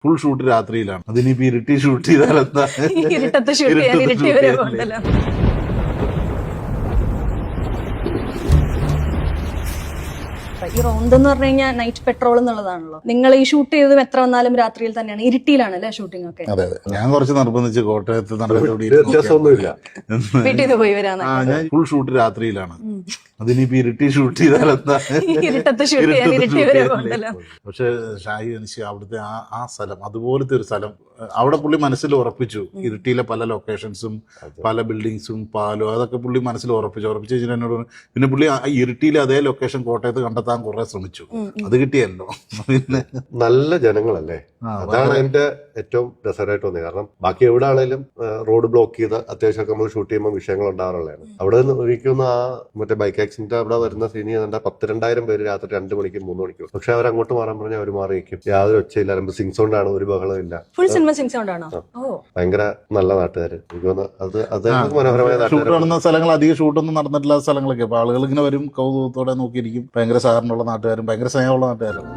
Full shoot രാത്രിയിലാണ്. അതിനിപ്പോ ഇരുട്ടി shoot ചെയ്താലെന്താ? ഇരുട്ടത്ത് ഷൂട്ട് ചെയ്യാൻ ഇരുട്ടി വരെ പോകണ്ടല്ലോ. ഈ റോന്തെന്ന് പറഞ്ഞു കഴിഞ്ഞാൽ നൈറ്റ് പെട്രോൾ എന്നുള്ളതാണല്ലോ. നിങ്ങൾ ഈ ഷൂട്ട് ചെയ്തതും എത്ര വന്നാലും രാത്രിയിൽ തന്നെയാണ്, ഇരുട്ടിയിലാണ് അല്ലേ ഷൂട്ടിംഗ് ഒക്കെ? അതെ അതെ, ഞാൻ കുറച്ച് നിർബന്ധിച്ച് കോട്ടയത്ത് വ്യത്യാസമൊന്നുമില്ല, വീട്ടിൽ നിന്ന് പോയി വരാന്ന്. ഞാൻ ഫുൾ ഷൂട്ട് രാത്രിയിലാണ്. അതിനിപ്പോ ഇരുട്ടി ഷൂട്ട് ചെയ്താലെന്താ? ഇരുട്ടത്ത് ഷൂട്ട് ചെയ്യാൻ ഇരുട്ടി വരെ പോകണ്ടല്ലോ. പക്ഷെ ഷാഹി അനിഷ് അവിടുത്തെ ആ സ്ഥലം, അതുപോലത്തെ ഒരു സ്ഥലം അവിടെ പുള്ളി മനസ്സിൽ ഉറപ്പിച്ചു. ഇരുട്ടിയിലെ പല ലൊക്കേഷൻസും പല ബിൽഡിങ്സും പാലും അതൊക്കെ പുള്ളി മനസ്സിൽ ഉറപ്പിച്ചു കഴിഞ്ഞാൽ എന്നോട് പറഞ്ഞു, പിന്നെ പുള്ളി ഇരുട്ടിയിലെ അതേ ലൊക്കേഷൻ കോട്ടയത്ത് കണ്ടെത്താൻ കുറെ ശ്രമിച്ചു. അത് കിട്ടിയല്ലോ. പിന്നെ നല്ല ജനങ്ങളല്ലേ, അതാണ് എന്റെ ഏറ്റവും രസകരമായിട്ട് തോന്നിയത്. കാരണം ബാക്കി എവിടെ ആണെങ്കിലും റോഡ് ബ്ലോക്ക് ചെയ്ത് അത്യാവശ്യമൊക്കെ നമ്മൾ ഷൂട്ട് ചെയ്യുമ്പോൾ വിഷയങ്ങൾ ഉണ്ടാവാറുള്ളതാണ്. അവിടെ ഒരിക്കുന്ന ആ മറ്റേ ബൈക്ക് ആക്സിഡന്റ് അവിടെ വരുന്ന സീനി 12,000 പേര് രാത്രി 2 മണിക്ക് 3 മണിക്കും. പക്ഷെ അവർ അങ്ങോട്ട് മാറാൻ പറഞ്ഞാൽ അവർ മാറി വയ്ക്കും. യാതൊരു ഒച്ചയില്ല, സിംഗ് സൗണ്ട് ആണ്, ഒരു ബഹളം ഇല്ല. ഫുൾ സിനിമ സിംഗ് സൗണ്ട് ആണോ? ഭയങ്കര നല്ല നാട്ടുകാര്. എനിക്ക് തോന്നുന്നു അത് മനോഹരമായ ഷൂട്ട് നടന്ന സ്ഥലങ്ങൾ, അധികം ഷൂട്ടൊന്നും നടന്നിട്ടില്ലാത്ത സ്ഥലങ്ങളൊക്കെ. അപ്പൊ ആളുകൾ ഇങ്ങനെ വരും, കൗതുകത്തോടെ നോക്കിയിരിക്കും. ഭയങ്കര സാധാരണയുള്ള നാട്ടുകാരും ഭയങ്കര സ്നേഹമുള്ള നാട്ടുകാരും.